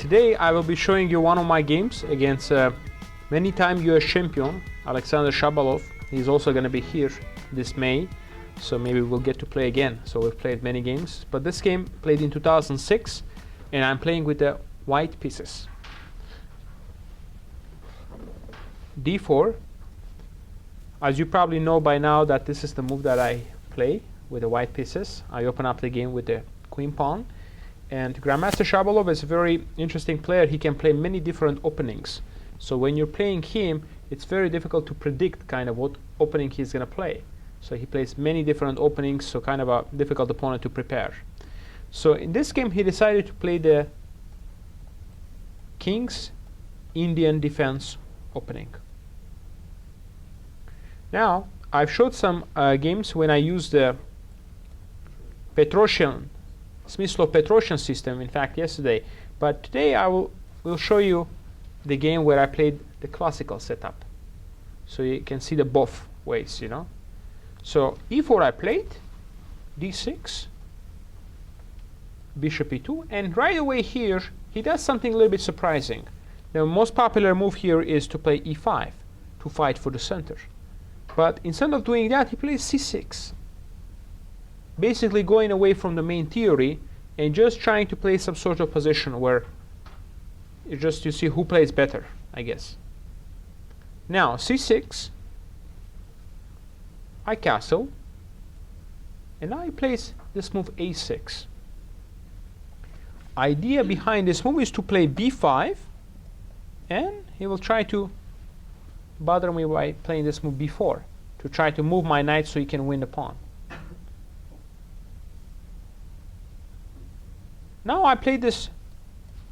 Today I will be showing you one of my games against many-time US champion Alexander Shabalov. He's also going to be here this May, so maybe we'll get to play again. So we've played many games, but this game played in 2006, and I'm playing with the white pieces. D4. As you probably know by now that this is the move that I play with the white pieces. I open up the game with the queen pawn. And Grandmaster Shabalov is a very interesting player. He can play many different openings. So when you're playing him, it's very difficult to predict kind of what opening he's going to play. So he plays many different openings, so kind of a difficult opponent to prepare. So in this game, he decided to play the King's Indian defense opening. Now, I've showed some games when I used the Smyslov-Petrosian system, in fact, yesterday. But today I will show you the game where I played the classical setup. So you can see the both ways, you know. So e4 I played, d6, bishop e2, and right away here he does something a little bit surprising. The most popular move here is to play e5 to fight for the center. But instead of doing that, he plays c6. Basically going away from the main theory and just trying to play some sort of position where you just see who plays better, I guess. Now c6, I castle, and now he plays this move a6. Idea behind this move is to play b5, and he will try to bother me by playing this move b4 to try to move my knight so he can win the pawn. Now I played this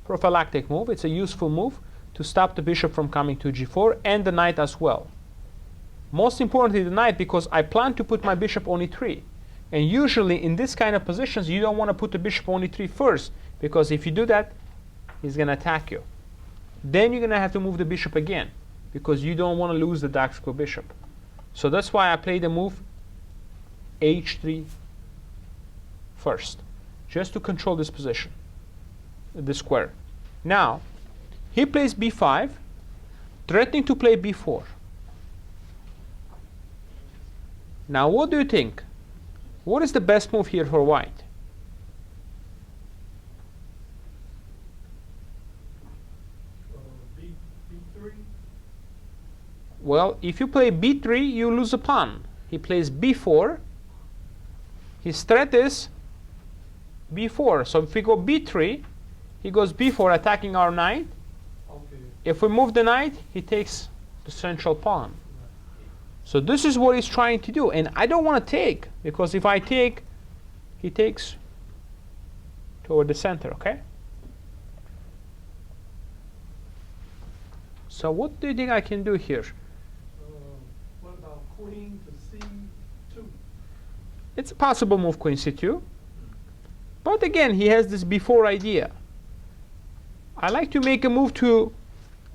prophylactic move. It's a useful move to stop the bishop from coming to g4 and the knight as well. Most importantly, the knight, because I plan to put my bishop on e3. And usually in this kind of positions, you don't want to put the bishop on e3 first, because if you do that, he's going to attack you. Then you're going to have to move the bishop again, because you don't want to lose the dark square bishop. So that's why I played the move h3 first, just to control this position, the square. Now, he plays b5, threatening to play b4. Now, what do you think? What is the best move here for white? B3? Well, if you play b3, you lose a pawn. He plays b4. His threat is b4. So if we go b3, he goes b4, attacking our knight. Okay. If we move the knight, he takes the central pawn. So this is what he's trying to do. And I don't want to take, because if I take, he takes toward the center, okay? So what do you think I can do here? What about queen to c2? It's a possible move, queen c2. But again, he has this b4 idea. I like to make a move to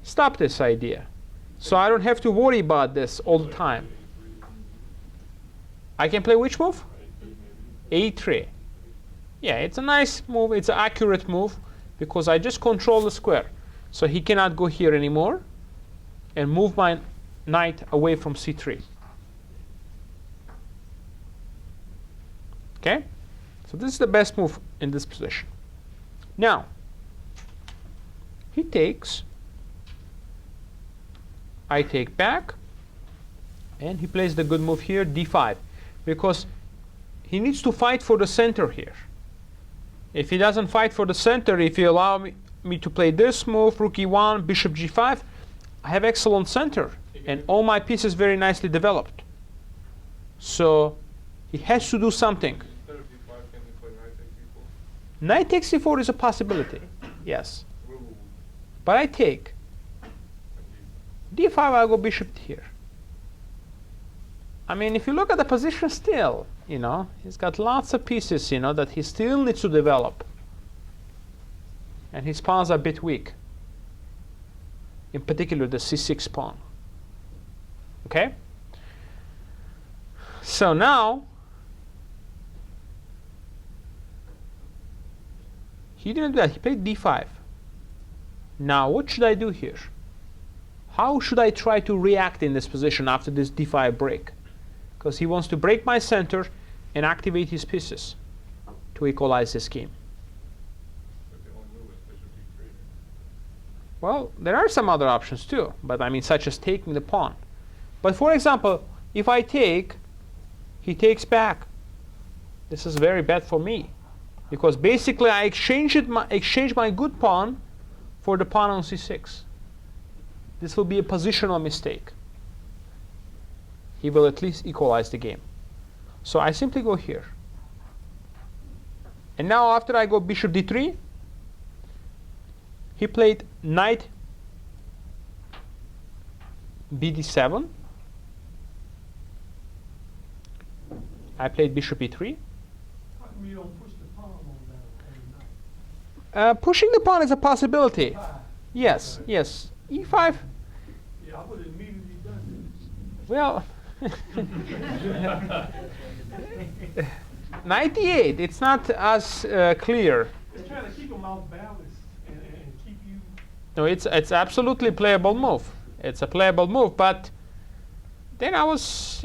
stop this idea, so I don't have to worry about this all the time. I can play which move? a3. Yeah, it's a nice move. It's an accurate move because I just control the square. So he cannot go here anymore and move my knight away from c3. Okay? So this is the best move in this position. Now, he takes, I take back, and he plays the good move here, d5, because he needs to fight for the center here. If he doesn't fight for the center, if you allow me to play this move, rook e1, bishop g5, I have excellent center, and all my pieces very nicely developed. So he has to do something. Knight takes c4 is a possibility, yes. But I take d5, I'll go bishop here. I mean, if you look at the position still, you know, he's got lots of pieces, you know, that he still needs to develop. And his pawns are a bit weak. In particular, the c6 pawn. Okay? So now, he didn't do that. He played d5. Now, what should I do here? How should I try to react in this position after this d5 break? Because he wants to break my center and activate his pieces to equalize this game. Well, there are some other options too, but I mean, such as taking the pawn. But for example, if I take, he takes back. This is very bad for me, because basically I exchanged my good pawn for the pawn on c6. This will be a positional mistake. He will at least equalize the game. So I simply go here. And now after I go bishop d3, he played knight bd7. I played bishop e3. How come you don't push the pawn on that knight? Pushing the pawn is a possibility. E5. Yes, Okay. yes. e5. Yeah, I would have immediately done Well, knight e8. It's not as clear. this. It's trying to keep him off balance and keep you. No, it's absolutely playable move. It's a playable move, but then I was,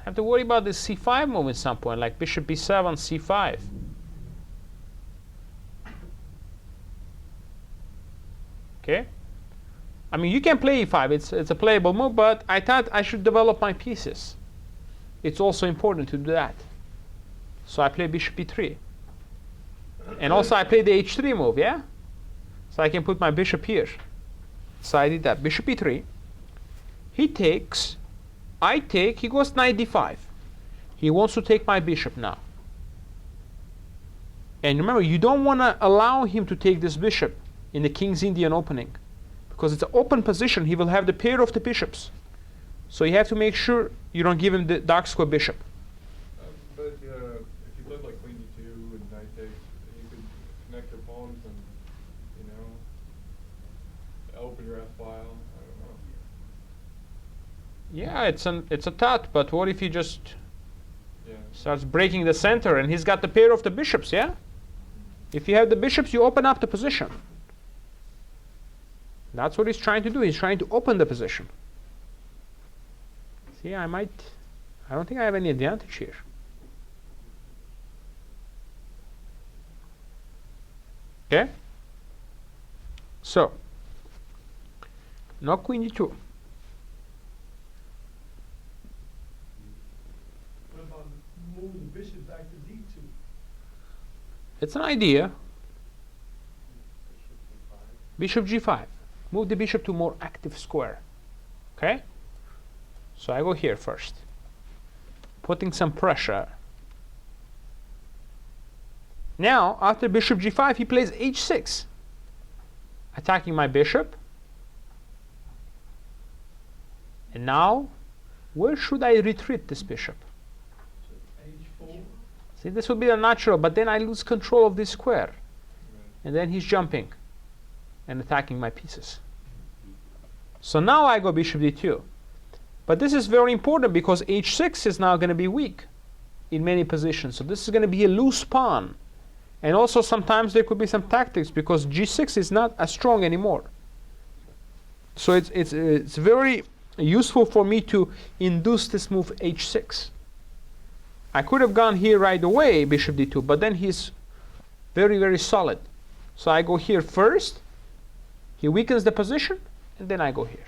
have to worry about this c5 move at some point, like bishop b7, c5. Okay. I mean, you can play e5. It's a playable move, but I thought I should develop my pieces. It's also important to do that. So I play bishop e3. And also I play the h3 move, yeah? So I can put my bishop here. So I did that. Bishop e3. He takes. I take. He goes knight d5. He wants to take my bishop now. And remember, you don't want to allow him to take this bishop in the King's Indian opening, because it's an open position. He will have the pair of the bishops. So you have to make sure you don't give him the dark square bishop. But if you played like queen d2 and knight takes, you could connect your pawns and, open your f file. I don't know. Yeah, it's a thought, but what if he just Yeah. starts breaking the center and he's got the pair of the bishops, yeah? If you have the bishops, you open up the position. That's what he's trying to do. He's trying to open the position. See, I don't think I have any advantage here. Okay? So, no queen d2. What about moving the bishop back to d2? It's an idea. Bishop g5. Move the bishop to more active square. Okay? So I go here first, putting some pressure. Now, after bishop g5, he plays h6, attacking my bishop. And now, where should I retreat this bishop? h4. See, this would be the natural, but then I lose control of this square. And then he's jumping and attacking my pieces. So now I go bishop d2. But this is very important because h6 is now going to be weak in many positions. So this is going to be a loose pawn. And also sometimes there could be some tactics because g6 is not as strong anymore. So it's very useful for me to induce this move h6. I could have gone here right away, bishop d2, but then he's very, very solid. So I go here first. He weakens the position, and then I go here.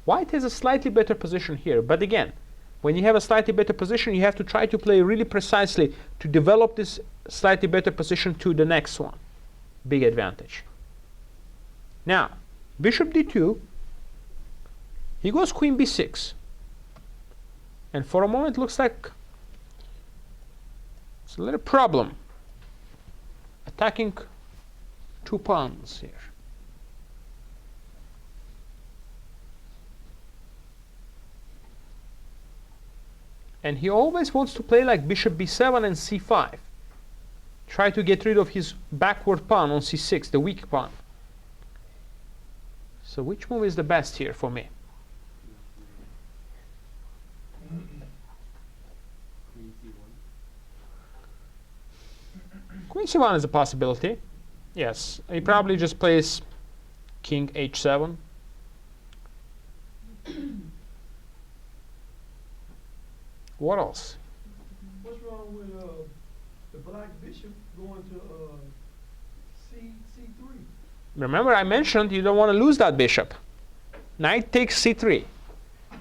White has a slightly better position here, but again, when you have a slightly better position, you have to try to play really precisely to develop this slightly better position to the next one. Big advantage. Now, bishop d2, he goes queen b6. And for a moment, it looks like it's a little problem. Attacking two pawns here. And he always wants to play like bishop b7 and c5. Try to get rid of his backward pawn on c6, the weak pawn. So which move is the best here for me? Queen c1 is a possibility. Yes, he probably just plays king h7. What else? What's wrong with the black bishop going to C3? Remember, I mentioned you don't want to lose that bishop. Knight takes c3.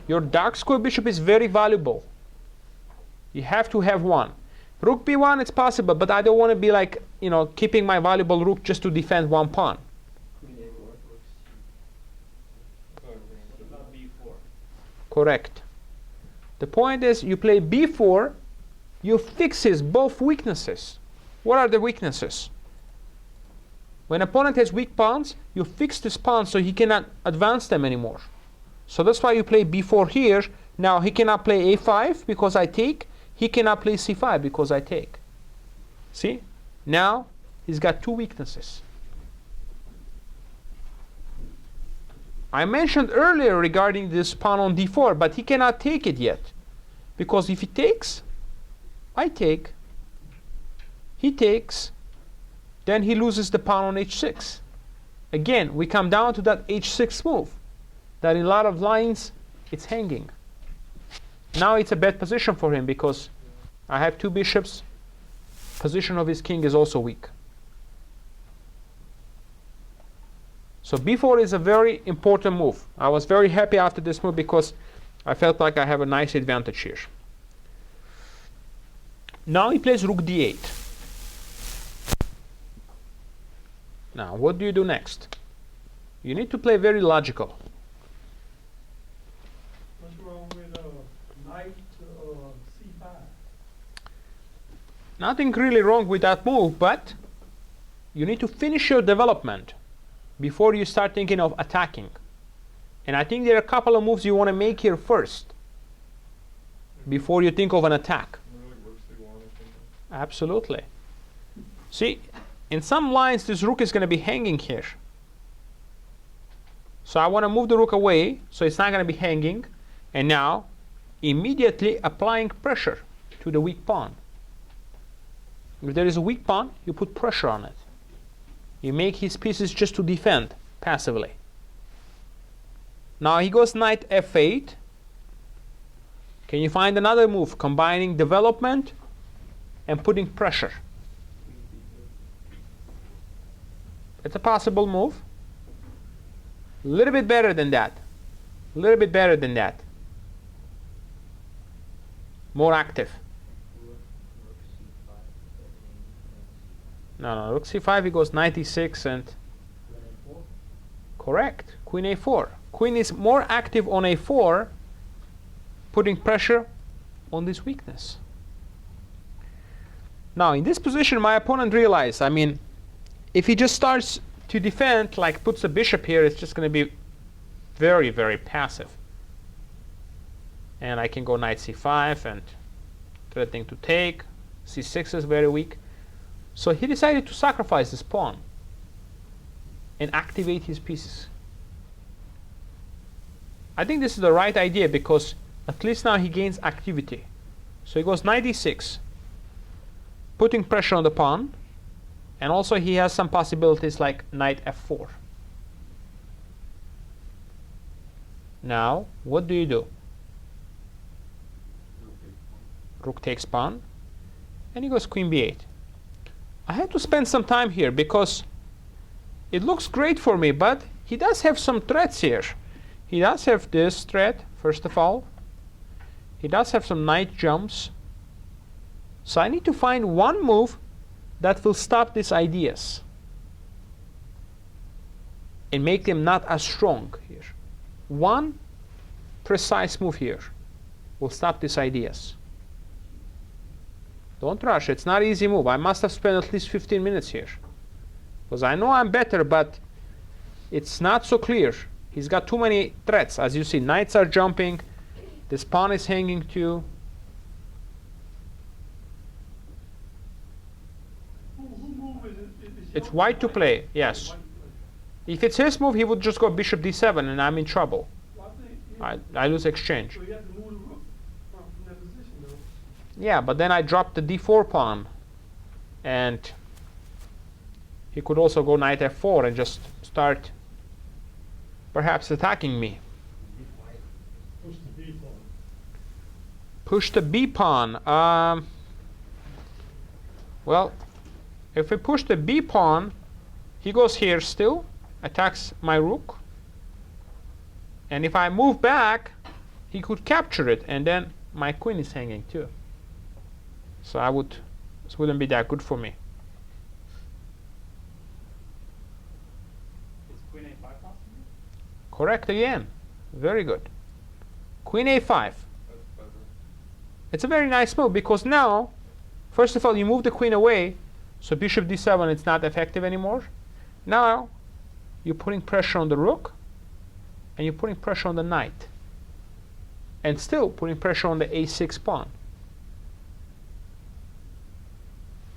Your dark square bishop is very valuable. You have to have one. Rook b1, it's possible, but I don't want to be like, you know, keeping my valuable rook just to defend one pawn. Not b4. Correct. The point is, you play b4, you fixes both weaknesses. What are the weaknesses? When opponent has weak pawns, you fix this pawn so he cannot advance them anymore. So that's why you play b4 here. Now he cannot play a5 because I take. He cannot play c5 because I take. See? Now he's got two weaknesses. I mentioned earlier regarding this pawn on d4, but he cannot take it yet. Because if he takes, I take. He takes. Then he loses the pawn on h6. Again, we come down to that h6 move. That in a lot of lines, it's hanging. Now it's a bad position for him because I have two bishops. Position of his king is also weak. So b4 is a very important move. I was very happy after this move because I felt like I have a nice advantage here. Now he plays rook d8. Now what do you do next? You need to play very logical. What's wrong with knight to C5? Nothing really wrong with that move, but you need to finish your development before you start thinking of attacking. And I think there are a couple of moves you want to make here first before you think of an attack. Absolutely. See, in some lines this rook is going to be hanging here. So I want to move the rook away so it's not going to be hanging. And now immediately applying pressure to the weak pawn. If there is a weak pawn, you put pressure on it. You make his pieces just to defend passively. Now he goes knight f8. Can you find another move combining development and putting pressure? It's a possible move. A little bit better than that. A little bit better than that. More active. No, rook c5, he goes knight e6 and... Correct. Queen a4. Queen is more active on a4, putting pressure on this weakness. Now, in this position, my opponent realized, I mean, if he just starts to defend, like puts a bishop here, it's just going to be very, very passive. And I can go knight c5 and threatening to take. c6 is very weak. So he decided to sacrifice this pawn and activate his pieces. I think this is the right idea because at least now he gains activity. So he goes knight e6, putting pressure on the pawn, and also he has some possibilities like knight f4. Now, what do you do? Rook takes pawn, and he goes queen b8. I had to spend some time here because it looks great for me, but he does have some threats here. He does have this threat, first of all. He does have some knight jumps. So I need to find one move that will stop these ideas and make them not as strong here. One precise move here will stop these ideas. Don't rush. It's not an easy move. I must have spent at least 15 minutes here. Because I know I'm better, but it's not so clear. He's got too many threats. As you see, knights are jumping. This pawn is hanging too. Who move is it? It's white to play, yes. If it's his move, he would just go bishop d7, and I'm in trouble. I lose exchange. So you have to move the rook from that position, though. Yeah, but then I dropped the d4 pawn. And He could also go knight f4 and just start perhaps attacking me. Push the B pawn. Push the b pawn. Well, if we push the b pawn, he goes here still, attacks my rook. And if I move back, he could capture it, and then my queen is hanging too. So this wouldn't be that good for me. Is queen a5 possible? Correct again. Very good. Queen a5. That's better. It's a very nice move because now, first of all, you move the queen away, so bishop d7 it's not effective anymore. Now, you're putting pressure on the rook, and you're putting pressure on the knight, and still putting pressure on the a6 pawn.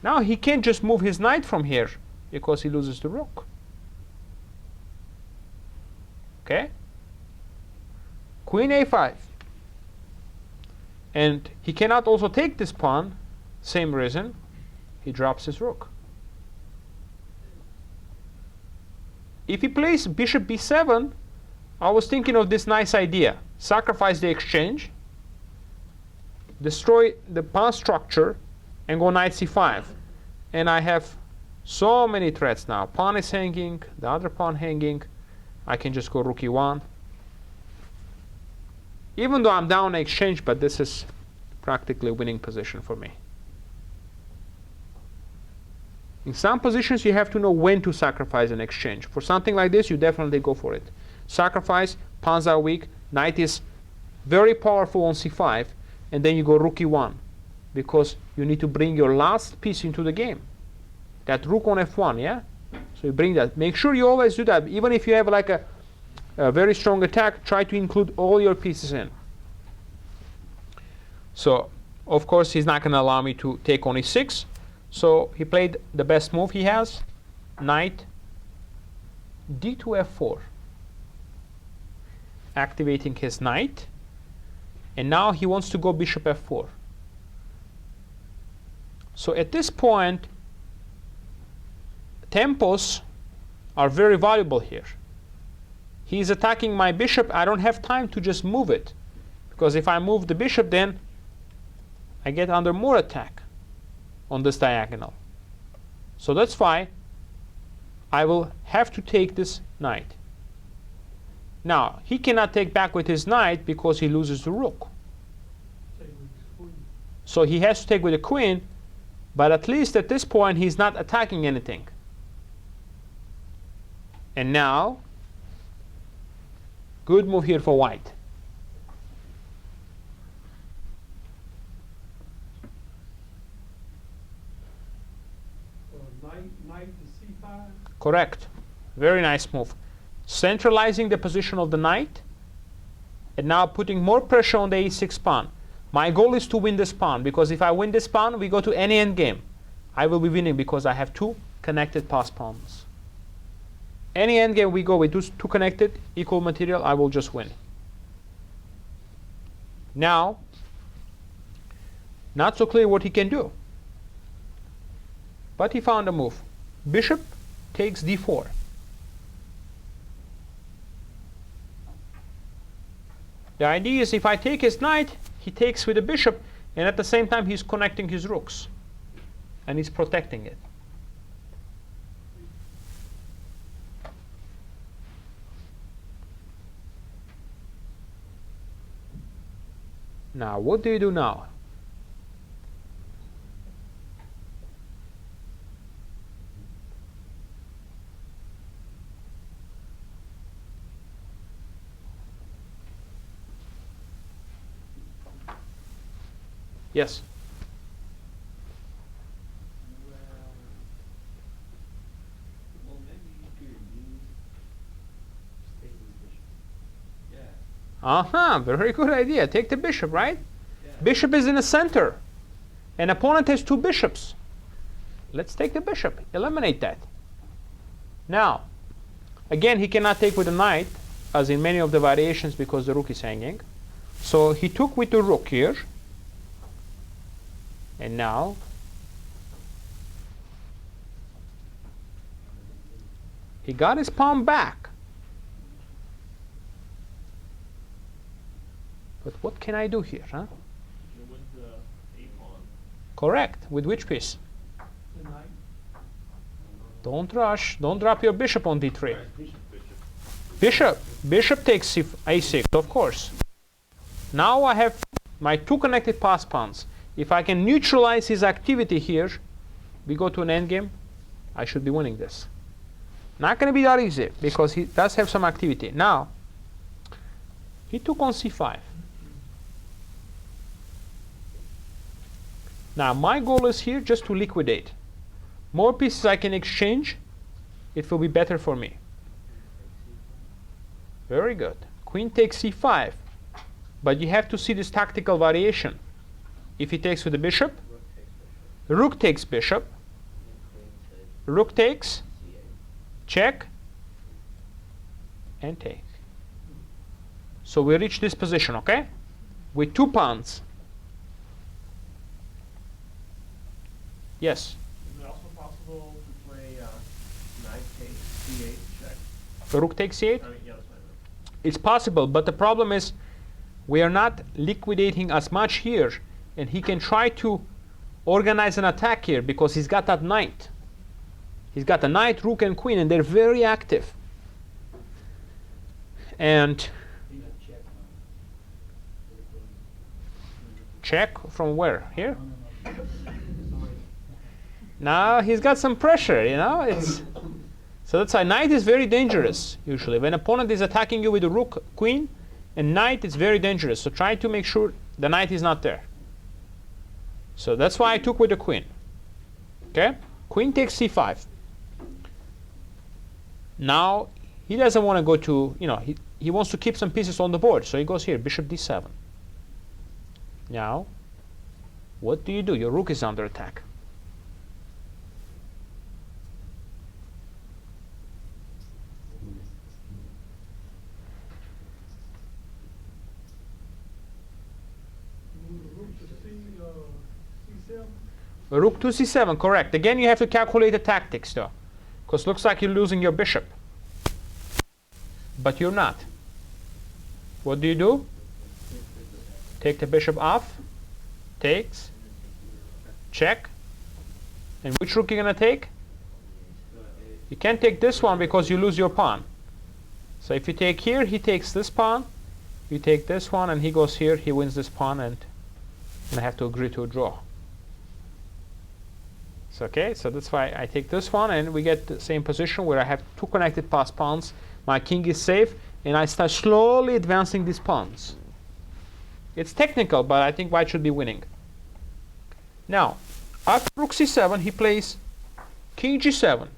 Now he can't just move his knight from here because he loses the rook. Okay? Queen a5. And he cannot also take this pawn, same reason, he drops his rook. If he plays bishop b7, I was thinking of this nice idea. Sacrifice the exchange, destroy the pawn structure, and go knight c5. And I have so many threats now. Pawn is hanging, the other pawn hanging. I can just go rook e1. Even though I'm down in exchange, but this is practically a winning position for me. In some positions, you have to know when to sacrifice an exchange. For something like this, you definitely go for it. Sacrifice, pawns are weak, knight is very powerful on c5, and then you go rook e1, because you need to bring your last piece into the game. That rook on f1, yeah? So you bring that. Make sure you always do that. Even if you have like a very strong attack, try to include all your pieces in. So, of course, he's not going to allow me to take on e6. So he played the best move he has, knight d to f4. Activating his knight. And now he wants to go bishop f4. So at this point, tempos are very valuable here. He's attacking my bishop. I don't have time to just move it, because if I move the bishop, then I get under more attack on this diagonal. So that's why I will have to take this knight. Now, he cannot take back with his knight because he loses the rook. Take with his queen. So he has to take with the queen, but at least at this point he's not attacking anything. And now, good move here for white. Knight to c5. Correct. Very nice move. Centralizing the position of the knight, and now putting more pressure on the a6 pawn. My goal is to win this pawn, because if I win this pawn, we go to any endgame. I will be winning because I have two connected pass pawns. Any endgame we go with two connected, equal material, I will just win. Now, not so clear what he can do. But he found a move. Bishop takes d4. The idea is if I take his knight, he takes with the bishop, and at the same time he's connecting his rooks. And he's protecting it. Now, what do you do now? Yes. Well, maybe you could use take this bishop. Yeah. Very good idea. Take the bishop, right? Yeah. Bishop is in the center. An opponent has two bishops. Let's take the bishop. Eliminate that. Now, again, he cannot take with the knight, as in many of the variations, because the rook is hanging. So he took with the rook here. And now He got his pawn back. But what can I do here, huh? You win the a-pawn. Correct. With which piece? The knight. Don't rush. Don't drop your bishop on d3. Right, bishop, bishop. Bishop. Bishop takes a6, of course. Now I have my two connected pass pawns. If I can neutralize his activity here, we go to an endgame, I should be winning this. Not going to be that easy, because he does have some activity. Now, he took on c5. Now, my goal is here just to liquidate. More pieces I can exchange, it will be better for me. Very good. Queen takes c5. But you have to see this tactical variation. If he takes with the bishop, rook takes bishop, rook takes, check, and take. So we reach this position, okay? With two pawns. Yes? Is it also possible to play knight takes c8 check? Rook takes c8? I mean, yeah, that's fine. It's possible, but the problem is we are not liquidating as much here, and he can try to organize an attack here because he's got that knight. He's got a knight, rook, and queen, and they're very active. And check from where? Here? Now he's got some pressure, you know. So that's why knight is very dangerous usually. When opponent is attacking you with a rook, queen, and knight, it's very dangerous. So try to make sure the knight is not there. So that's why I took with the queen. Okay? Queen takes c5. Now he doesn't want to go to, you know, he wants to keep some pieces on the board. So he goes here, bishop d7. Now, what do? Your rook is under attack. Rook to c7, correct. Again, you have to calculate the tactics, though, because looks like you're losing your bishop. But you're not. What do? Take the bishop off. Takes. Check. And which rook you're going to take? You can't take this one because you lose your pawn. So if you take here, he takes this pawn. You take this one, and he goes here. He wins this pawn, and I have to agree to a draw. So, okay, so that's why I take this one, and we get the same position where I have two connected pass pawns. My king is safe, and I start slowly advancing these pawns. It's technical, but I think white should be winning. Now, after rook c7, he plays king g7.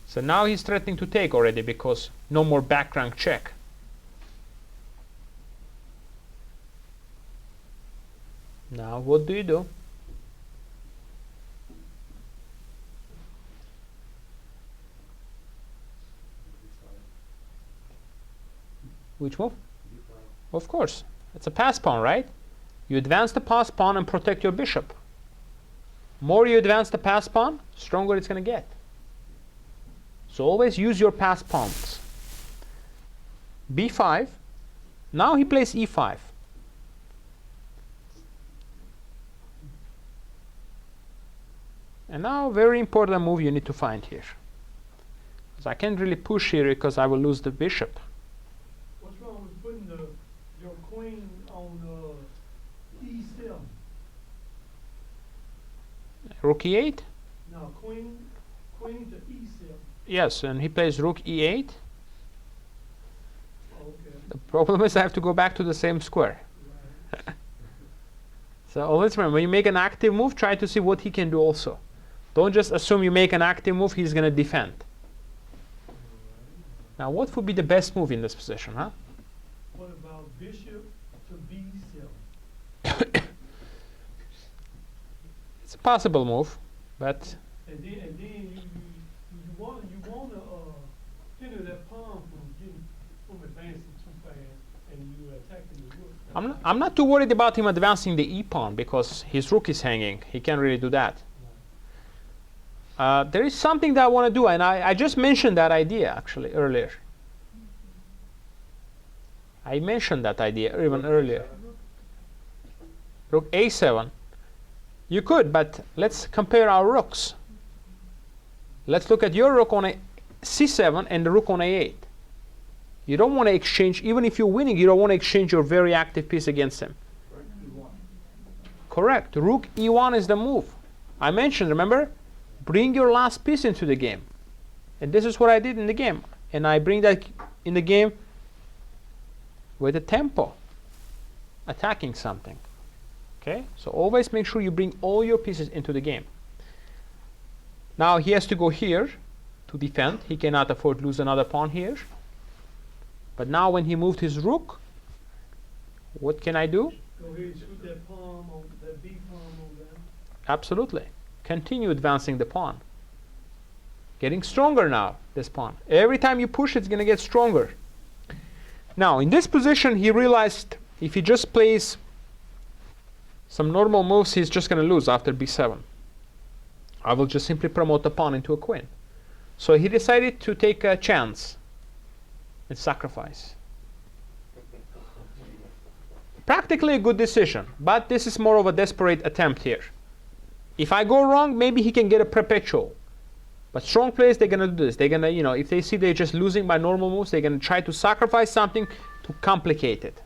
So now he's threatening to take already because no more back rank check. Now, what do? Which move? Of course. It's a pass pawn, right? You advance the pass pawn and protect your bishop. More you advance the pass pawn, stronger it's going to get. So always use your pass pawns. b5. Now he plays e5. And now, very important move you need to find here. Because I can't really push here because I will lose the bishop. What's wrong with putting your queen on e7? Rook e8? No, queen to e7. Yes, and he plays rook e8. Okay. The problem is I have to go back to the same square. Right. So always remember, when you make an active move, try to see what he can do also. Don't just assume you make an active move, he's going to defend. Now, what would be the best move in this position, huh? What about bishop to b7? It's a possible move, but And then you want to hinder that pawn from advancing too fast, and you attacking the rook. I'm not too worried about him advancing the e pawn because his rook is hanging. He can't really do that. There is something that I want to do, and I just mentioned that idea actually earlier. I mentioned that idea even earlier. Rook a7. You could, but let's compare our rooks. Let's look at your rook on a c7 and the rook on a8. You don't want to exchange, even if you're winning, you don't want to exchange your very active piece against him. Correct. Rook e1 is the move. I mentioned, remember? Bring your last piece into the game. And this is what I did in the game. And I bring that in the game with a tempo, attacking something. Okay? So always make sure you bring all your pieces into the game. Now he has to go here to defend. He cannot afford to lose another pawn here. But now when he moved his rook, what can I do? Go ahead and shoot that palm on that B palm on down. Absolutely. Continue advancing the pawn. Getting stronger now, this pawn. Every time you push, it's going to get stronger. Now, in this position, he realized if he just plays some normal moves, he's just going to lose after b7. I will just simply promote the pawn into a queen. So he decided to take a chance and sacrifice. Practically a good decision, but this is more of a desperate attempt here. If I go wrong, maybe he can get a perpetual. But strong players, they're going to do this. They're going to, if they see they're just losing by normal moves, they're going to try to sacrifice something to complicate it.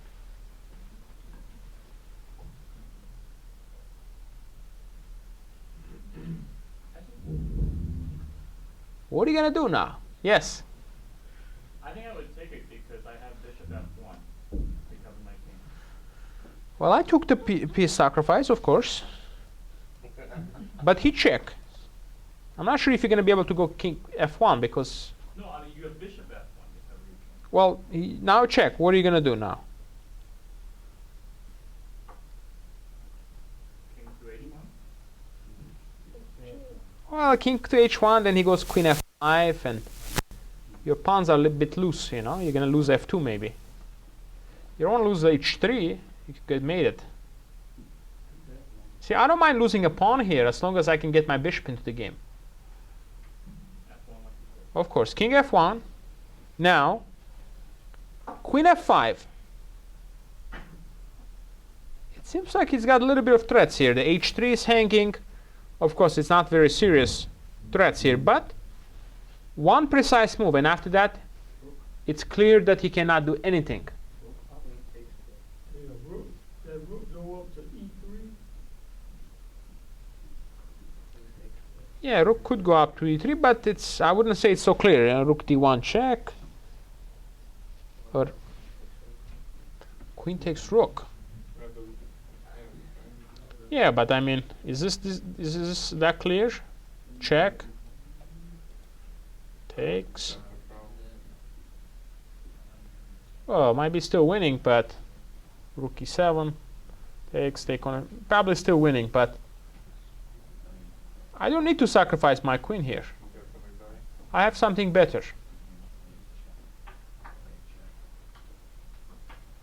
What are you going to do now? Yes? I think I would take it because I have bishop f1 to cover my king. Well, I took the piece sacrifice, of course. But he checked. I'm not sure if you're going to be able to go king f1 because... No, I mean, you have bishop f1 to cover your king. Well, now check. What are you going to do now? King to h1. Well, king to h1, then he goes queen f5, and your pawns are a little bit loose, You're going to lose f2 maybe. You don't want to lose h3. You could have made it. See, I don't mind losing a pawn here as long as I can get my bishop into the game. Of course, king f1. Now, queen f5. It seems like he's got a little bit of threats here. The h3 is hanging. Of course, it's not very serious threats here, but one precise move, and after that, it's clear that he cannot do anything. That rook go up to e3. Yeah, rook could go up to e3, but I wouldn't say it's so clear. Rook d1 check. Or queen takes rook. Yeah, but I mean, is this that clear? Check. Takes. Oh, might be still winning, but rook e7 takes, take on it. Probably still winning, but I don't need to sacrifice my queen here. I have something better.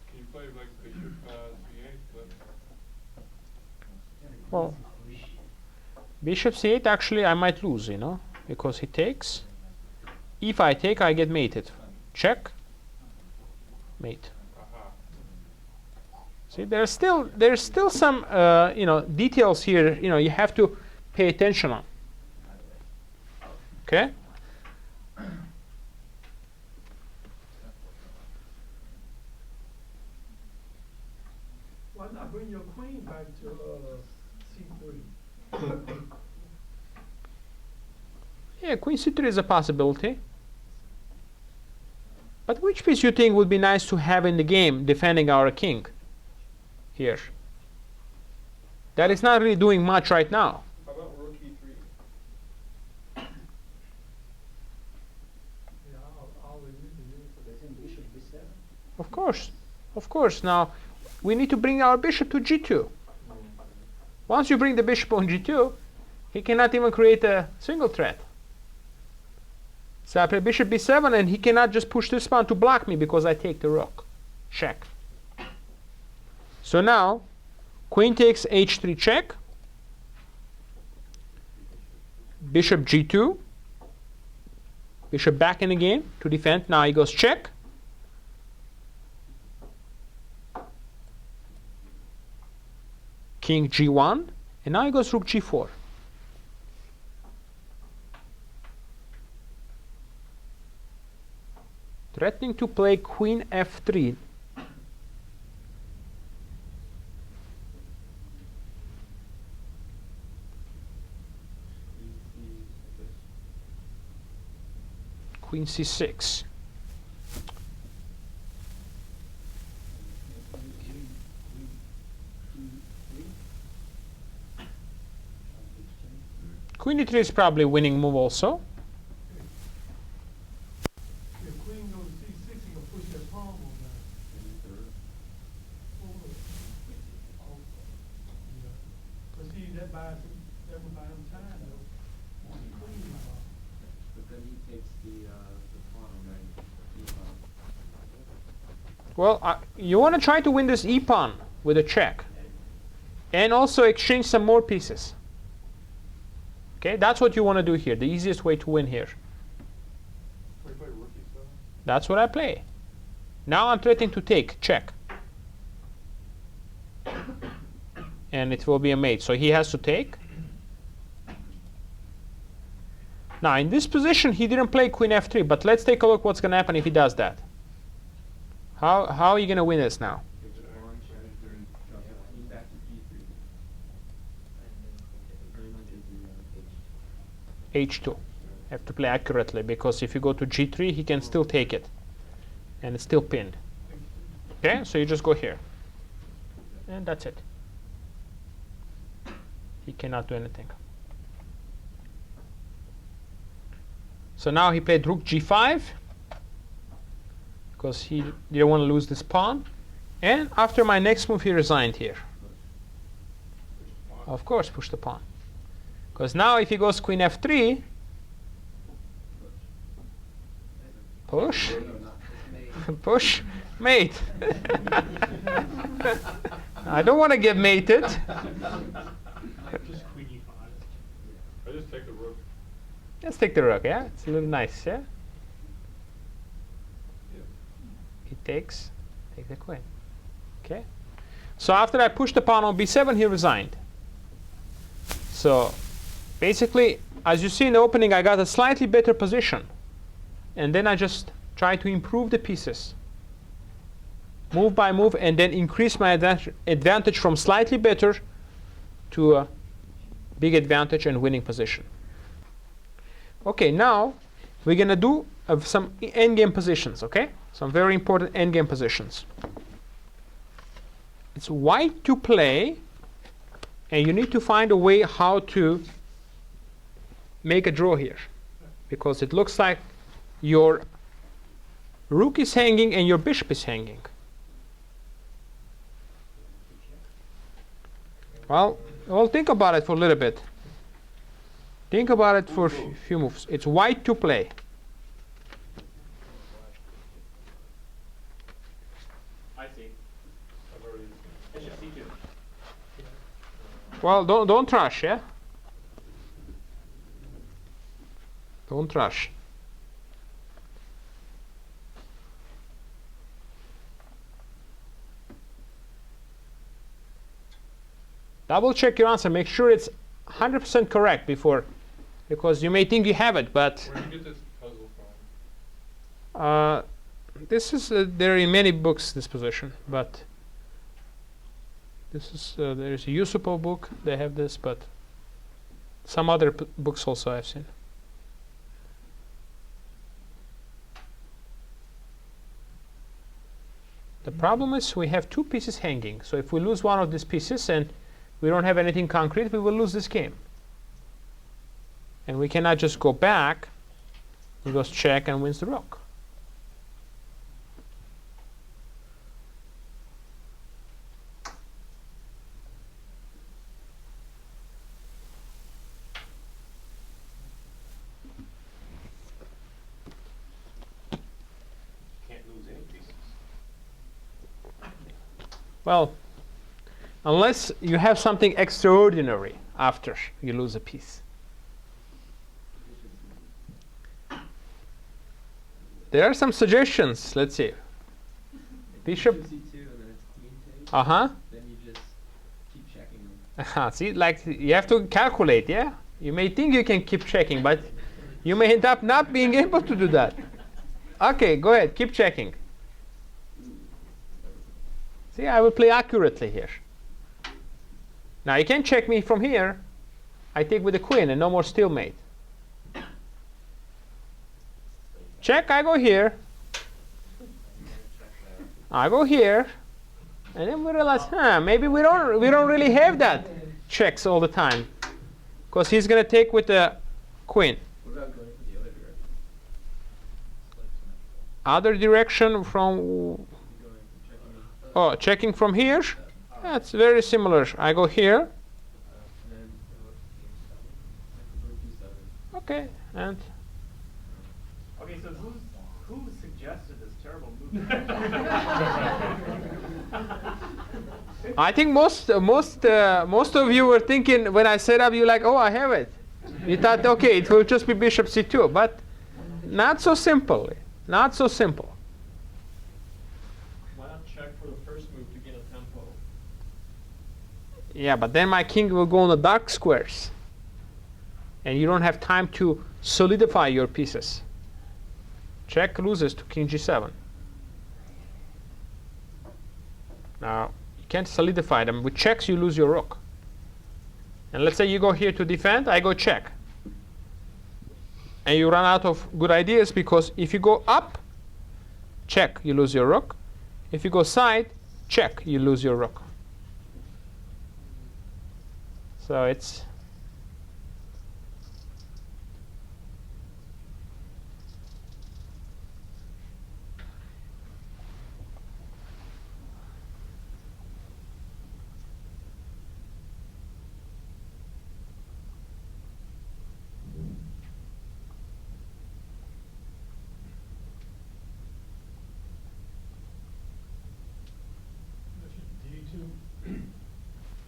Can you play like bishop c8? Well, bishop c8, actually I might lose, because he takes. If I take, I get mated. Check. Mate. See, there's still some details here. You have to pay attention on. Okay. Why not bring your queen back to c3? Yeah, queen c3 is a possibility. But which piece you think would be nice to have in the game defending our king here? That is not really doing much right now. How about rook e3? Yeah, I'll leave it. Of course. Of course. Now, we need to bring our bishop to g2. Once you bring the bishop on g2, he cannot even create a single threat. So I play bishop b7, and he cannot just push this pawn to block me because I take the rook. Check. So now, queen takes h3 check. bishop g2, bishop back in the game to defend. Now he goes check. King g1, and now he goes rook g4. Threatening to play queen f3. Queen c6. Queen e3 is probably winning move also. If queen goes to c6, he gonna push that pawn on down. But see, that buys him, that would buy him time though. Queen, But then he takes the pawn on Well, you want to try to win this e-pawn with a check. And also exchange some more pieces. Okay, that's what you want to do here. The easiest way to win here. So you play rook e7? That's what I play. Now I'm threatening to take, check. And it will be a mate. So he has to take. Now in this position he didn't play queen f3, but let's take a look what's going to happen if he does that. How are you going to win this now? h2. Have to play accurately, because if you go to g3 he can still take it and it's still pinned. Okay, so you just go here and that's it. He cannot do anything. So now he played rook g5 because he didn't want to lose this pawn, and after my next move he resigned here. Of course, push the pawn. Because now if he goes queen f3, push, push, mate. I don't want to get mated. just queen e5. I just take the rook. Let's take the rook, yeah? It's a little nice, yeah? He takes, take the queen. Okay? So after I pushed the pawn on b7, he resigned. So basically, as you see in the opening, I got a slightly better position. And then I just try to improve the pieces. Move by move, and then increase my advantage from slightly better to a big advantage and winning position. Okay, now we're going to do some endgame positions, okay? Some very important endgame positions. It's white to play, and you need to find a way how to make a draw here, because it looks like your rook is hanging and your bishop is hanging. Well, think about it for a little bit. Think about it for a few moves. It's white to play. I see. I've already. Bishop c2. Well, don't rush, yeah? Don't rush. Double check your answer. Make sure it's 100% correct before, because you may think you have it, but Where did you get this puzzle from? this is there are in many books, this position, but this is there's a Yusupo book. They have this, but some other books also I've seen. The problem is we have two pieces hanging. So if we lose one of these pieces and we don't have anything concrete, we will lose this game. And we cannot just go back. He goes check and wins the rook. Can't lose any pieces. Well, unless you have something extraordinary after you lose a piece. There are some suggestions. Let's see. Bishop. C2 and then it's queen takes. Uh-huh. Then you just keep checking them. See, like you have to calculate, yeah? You may think you can keep checking, but you may end up not being able to do that. Okay, go ahead, keep checking. See, I will play accurately here. Now you can check me from here. I take with the queen and no more stalemate. Check, I go here. I go here. And then we realize, maybe we don't really have that checks all the time. Because he's going to take with the queen. What about going for the other direction? Other direction from, Going from checking. oh, checking from here. That's very similar. I go here. And then rook e7. Okay, and Okay, so who suggested this terrible move? I think most of you were thinking when I set up, you like, oh, I have it. You thought, okay, it will just be bishop c2, but not so simple. Not so simple. Why not check for the first move to get a tempo? Yeah, but then my king will go on the dark squares, and you don't have time to solidify your pieces. Check loses to king g7. Now, you can't solidify them. With checks, you lose your rook. And let's say you go here to defend, I go check. And you run out of good ideas because if you go up, check, you lose your rook. If you go side, check, you lose your rook. So it's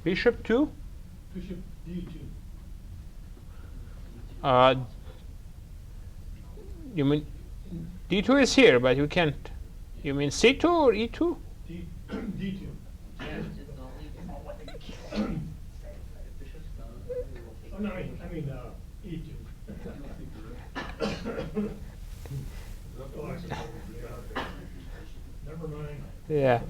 Bishop D2. bishop 2. Bishop D2. You mean d2 is here, but you can't. You mean c2 or e2? D2. Oh, no, I mean E2. Never mind. Yeah.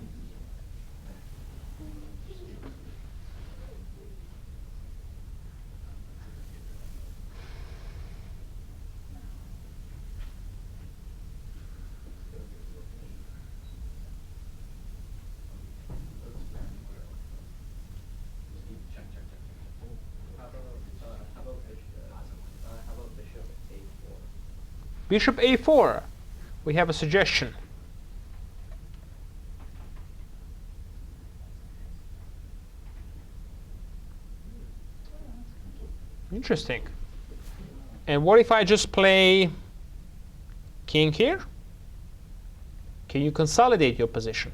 How about bishop a4? Bishop a4. We have a suggestion. Interesting. And what if I just play king here? Can you consolidate your position?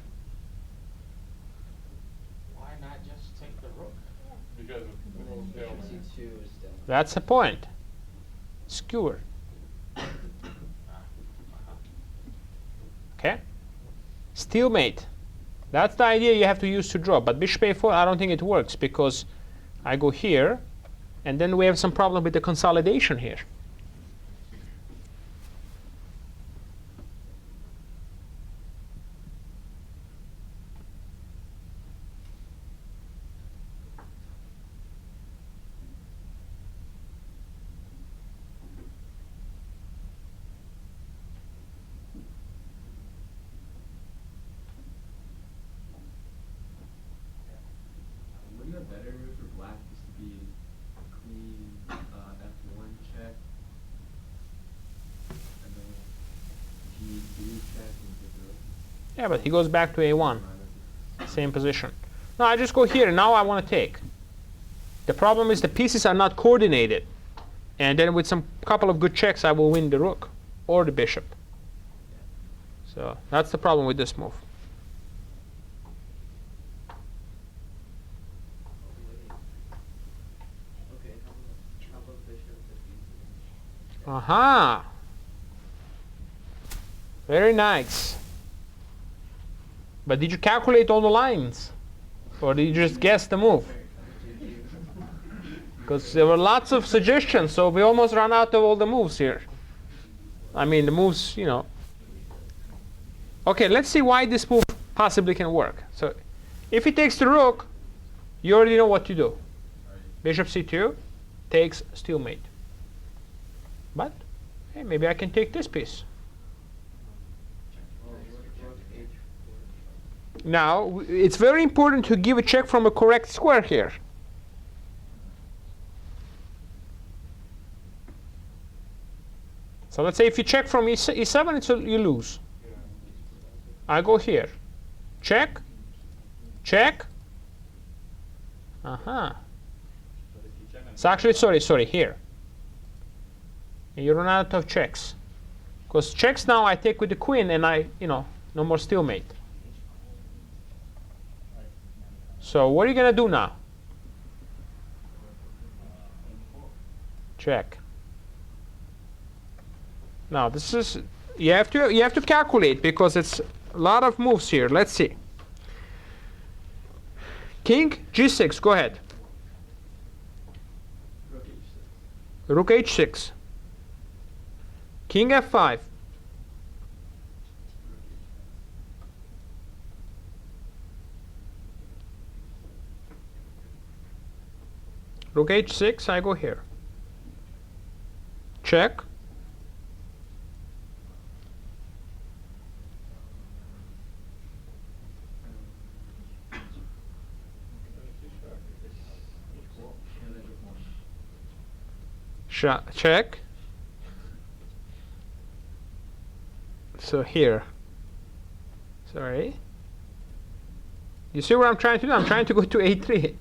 Why not just take the rook? Because of the little Bishop stalemate. c2 is still. That's the point. Skewer. Okay? Stalemate. That's the idea you have to use to draw. But bishop a4, I don't think it works because I go here, and then we have some problem with the consolidation here. Wouldn't a better move for black just to be queen f1 check, and then g2 check and get the rook? Yeah, but he goes back to a1. Minus- Same position. No, I just go here. Now I want to take. The problem is the pieces are not coordinated. And then with some couple of good checks, I will win the rook or the bishop. So that's the problem with this move. Okay, how about bishop to b2? Aha! Very nice. But did you calculate all the lines? Or did you just guess the move? Because there were lots of suggestions, so we almost ran out of all the moves here. I mean, the moves, you know. Okay, let's see why this move possibly can work. So if he takes the rook, you already know what to do. Bishop c2 takes stalemate. But hey, maybe I can take this piece. Now, it's very important to give a check from a correct square here. So let's say if you check from e7, you lose. I go here. Check. Check. It's actually, sorry, here. And you run out of checks. Because checks now I take with the queen and no more stalemate. So what are you going to do now? Check. Now this is, you have to calculate because it's a lot of moves here. Let's see. King g6, go ahead. Rook h6. King f5. Rook h6, I go here. Check. Check. So here. Sorry. You see what I'm trying to do? I'm trying to go to a3.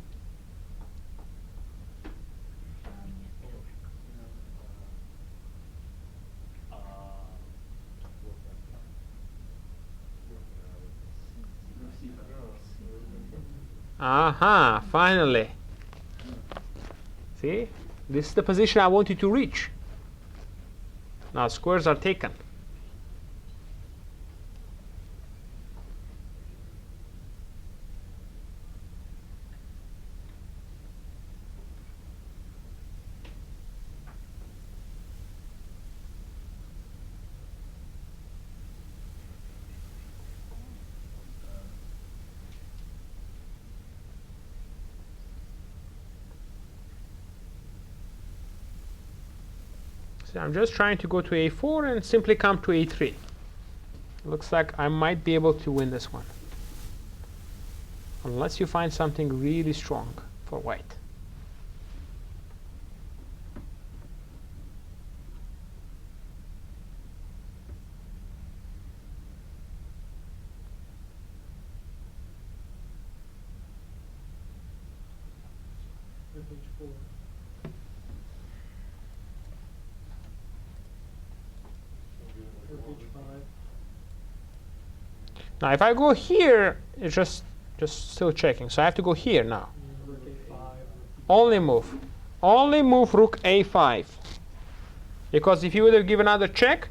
Aha, finally. See? This is the position I wanted to reach. Now squares are taken. So I'm just trying to go to a4 and simply come to a3. Looks like I might be able to win this one. Unless you find something really strong for white. H4. Rook h5. Now if I go here, it's just still checking. So I have to go here now. Rook a5. Only move. Only move rook a5. Because if you would have given another check,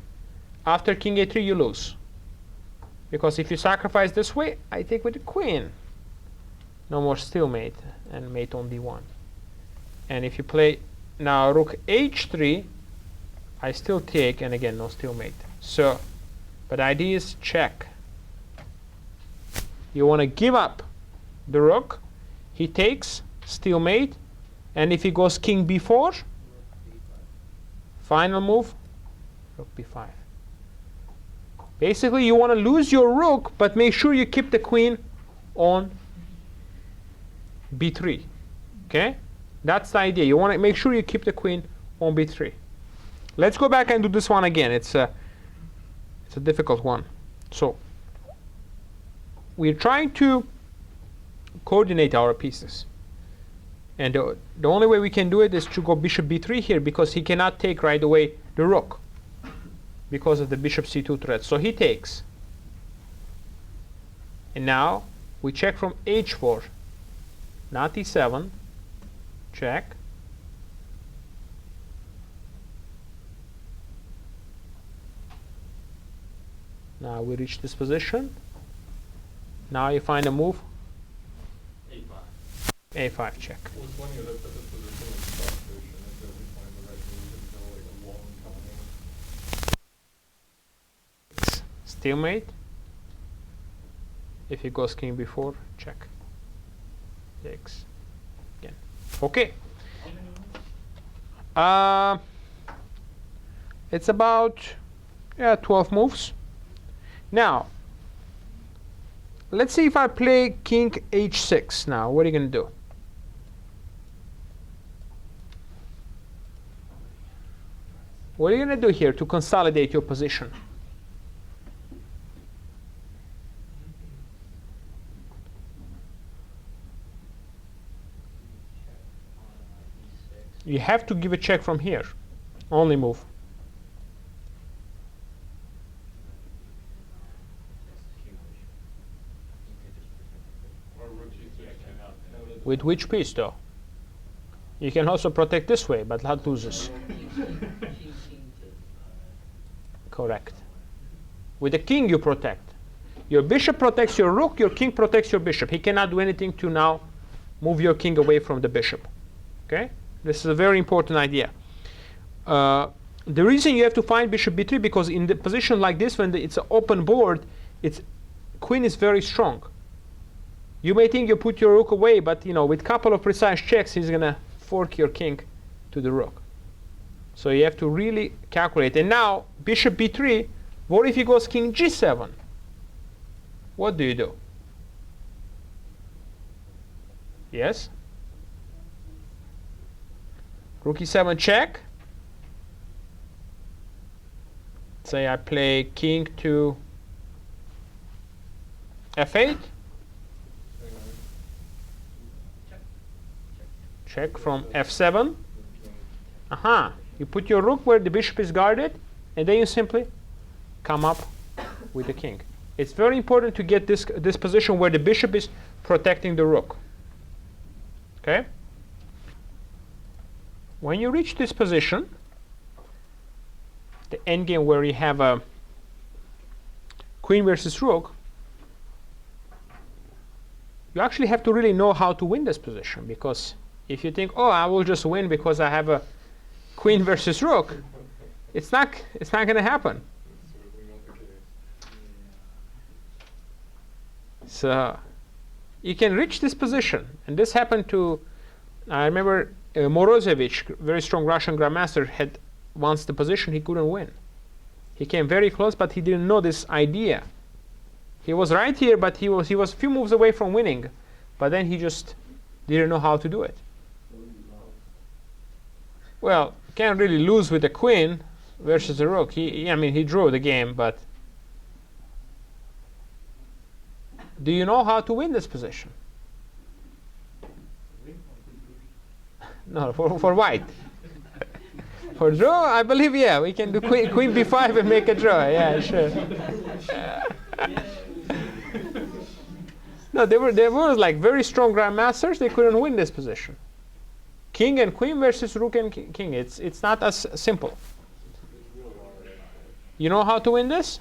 after king a3 you lose. Because if you sacrifice this way, I take with the queen. No more stalemate and mate on d1. And if you play now rook h3, I still take, and again no stalemate. So, but the idea is check. You want to give up the rook. He takes stalemate, and if he goes king b4, final move, rook b5. Basically, you want to lose your rook, but make sure you keep the queen on b3. Okay, that's the idea. You want to make sure you keep the queen on b3. Let's go back and do this one again. It's a difficult one. So we're trying to coordinate our pieces, and the only way we can do it is to go bishop b3 here, because he cannot take right away the rook because of the bishop c2 threat. So he takes, and now we check from h4, not e7. Check. Now we reach this position. Now you find a move. A5. A5 check. Well, it's funny that I put this position in stockfish and it doesn't find the right move until like a long time. Stalemate. If he goes king before, check. Takes. Again. Okay. It's about 12 moves. Now, let's see if I play king h6 now. What are you going to do? What are you going to do here to consolidate your position? You have to give a check from here. Only move. Or rook g6. With which piece, though? You can also protect this way, but that loses. Correct. With the king, you protect. Your bishop protects your rook. Your king protects your bishop. He cannot do anything to now move your king away from the bishop. Okay? This is a very important idea. The reason you have to find bishop b3 because in the position like this, when it's an open board, queen is very strong. You may think you put your rook away, but with a couple of precise checks, he's gonna fork your king to the rook. So you have to really calculate. And now bishop b3. What if he goes king g7? What do you do? Yes. Rook e7 check. Say I play king to f8. Check from f7. Aha. You put your rook where the bishop is guarded, and then you simply come up with the king. It's very important to get this position where the bishop is protecting the rook. Okay? When you reach this position, the endgame where you have a queen versus rook, you actually have to really know how to win this position, because if you think, oh, I will just win because I have a queen versus rook, it's not going to happen. So you can reach this position, and this happened to, I remember Morozevich, very strong Russian grandmaster, had once the position he couldn't win. He came very close, but he didn't know this idea. He was right here, but he was a few moves away from winning, but then he just didn't know how to do it. Well, can't really lose with the queen versus the rook. I mean, he drew the game, but do you know how to win this position? No, for white. For draw, I believe, yeah, we can do queen b5 and make a draw. Yeah, sure. No, there were like very strong grandmasters. They couldn't win this position. King and queen versus rook and king. It's not as simple. You know how to win this?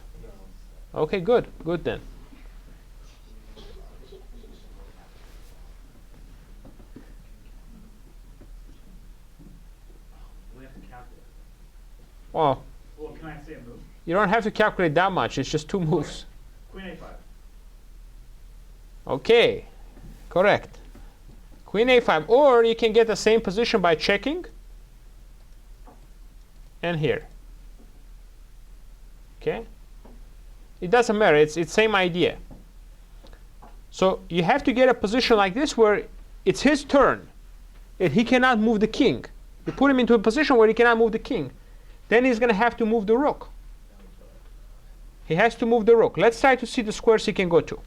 Okay, good then. Well, can I say a move? You don't have to calculate that much. It's just two moves. Queen a5. Okay, correct. Queen a5. Or you can get the same position by checking. And here. Okay? It doesn't matter. It's same idea. So you have to get a position like this where it's his turn. And he cannot move the king. You put him into a position where he cannot move the king. Then he's going to have to move the rook. He has to move the rook. Let's try to see the squares he can go to.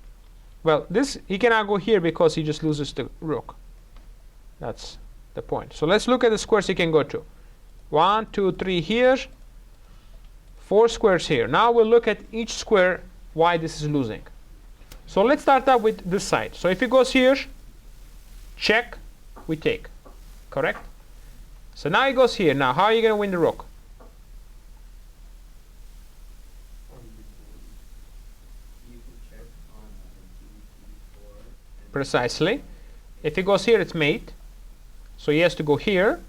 Well, this he cannot go here because he just loses the rook. That's the point. So let's look at the squares he can go to. 1, 2, 3 here. 4 squares here. Now we'll look at each square why this is losing. So let's start out with this side. So if he goes here, check, we take. Correct? So now he goes here. Now how are you going to win the rook? precisely. If he goes here, it's mate. So he has to go here.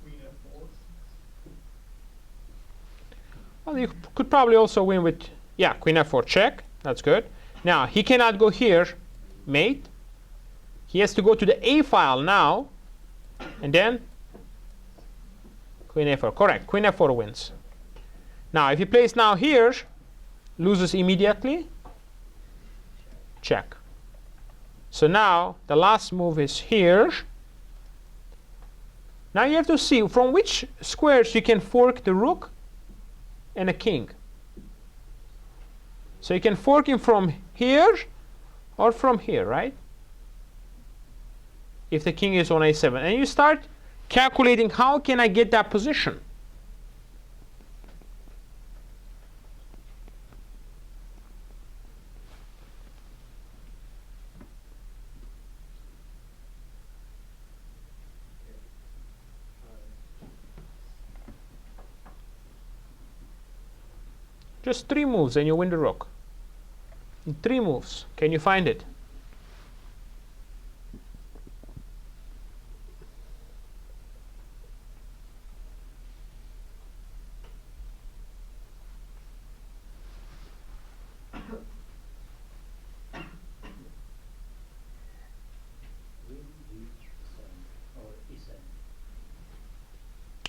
Queen F4. Well, you could probably also win with, yeah, Queen F4 check. That's good. Now, he cannot go here, mate. He has to go to the A file now, and then Queen A4. Correct. Queen F4 wins. Now, if he plays now here, loses immediately. Check. So now the last move is here. Now you have to see from which squares you can fork the rook and a king. So you can fork him from here or from here, right? If the king is on a7. And you start calculating how can I get that position. Just 3 moves and you win the rook. In 3 moves, can you find it?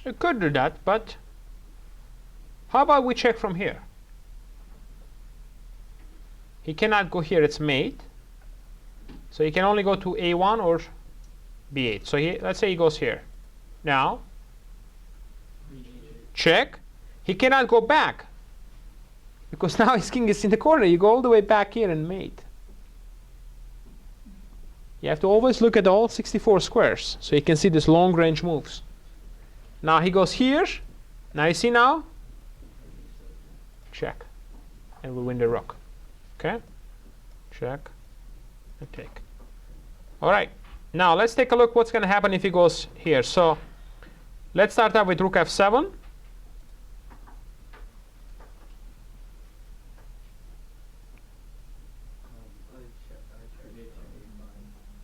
You could do that, but how about we check from here? He cannot go here, it's mate. So he can only go to A1 or B8. So let's say he goes here. Now, check. He cannot go back because now his king is in the corner. You go all the way back here and mate. You have to always look at all 64 squares so you can see these long range moves. Now he goes here. Now you see now? Check. And we win the rook. Okay? Check and take. All right. Now let's take a look what's going to happen if he goes here. So let's start out with rook f7.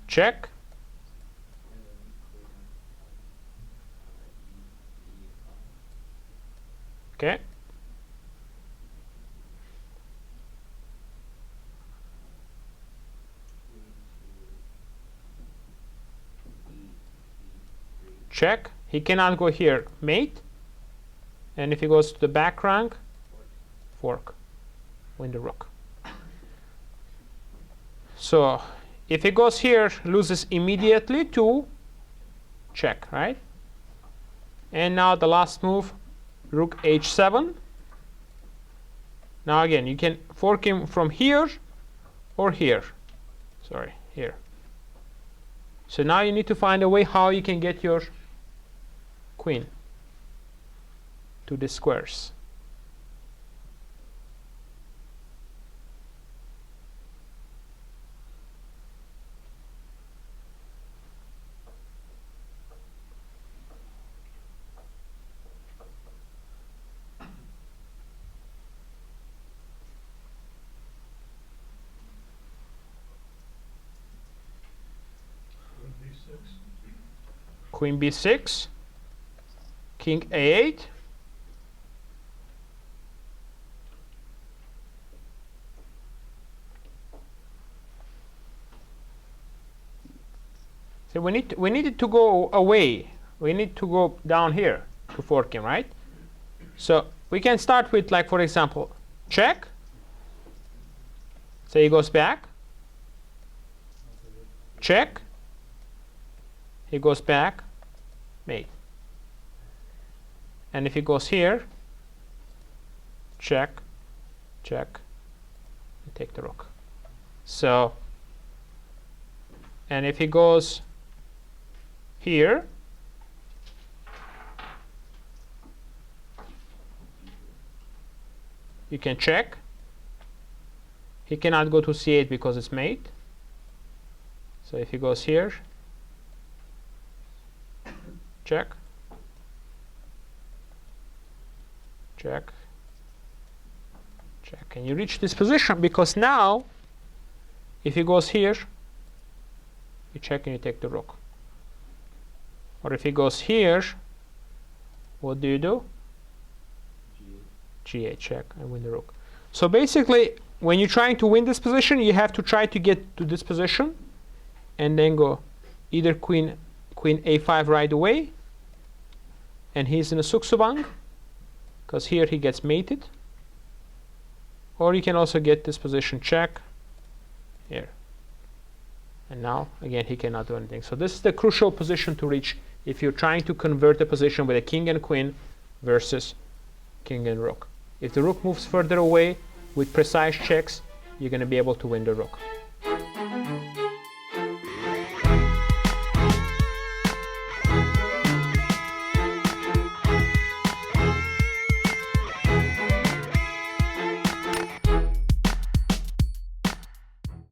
Check. Okay. Check. He cannot go here, mate. And if he goes to the back rank, fork. Win the rook. So if he goes here, loses immediately to check, right? And now the last move, rook h7. Now again, you can fork him from here or here. Sorry, here. So now you need to find a way how you can get your queen to the squares. Queen b6, king a8, so we need it to go away. We need to go down here to fork him, right? So we can start with, like, for example, check. So he goes back. Check. He goes back. Mate. And if he goes here, check, check, and take the rook. So, and if he goes here, you can check. He cannot go to c8 because it's mate. So if he goes here, check, check, check, and you reach this position because now, if he goes here, you check and you take the rook. Or if he goes here, what do? G8, check, and win the rook. So basically, when you're trying to win this position, you have to try to get to this position, and then go either queen a5 right away, and he's in a suksubang, because here he gets mated. Or you can also get this position check here. And now, again, he cannot do anything. So this is the crucial position to reach if you're trying to convert a position with a king and queen versus king and rook. If the rook moves further away with precise checks, you're going to be able to win the rook.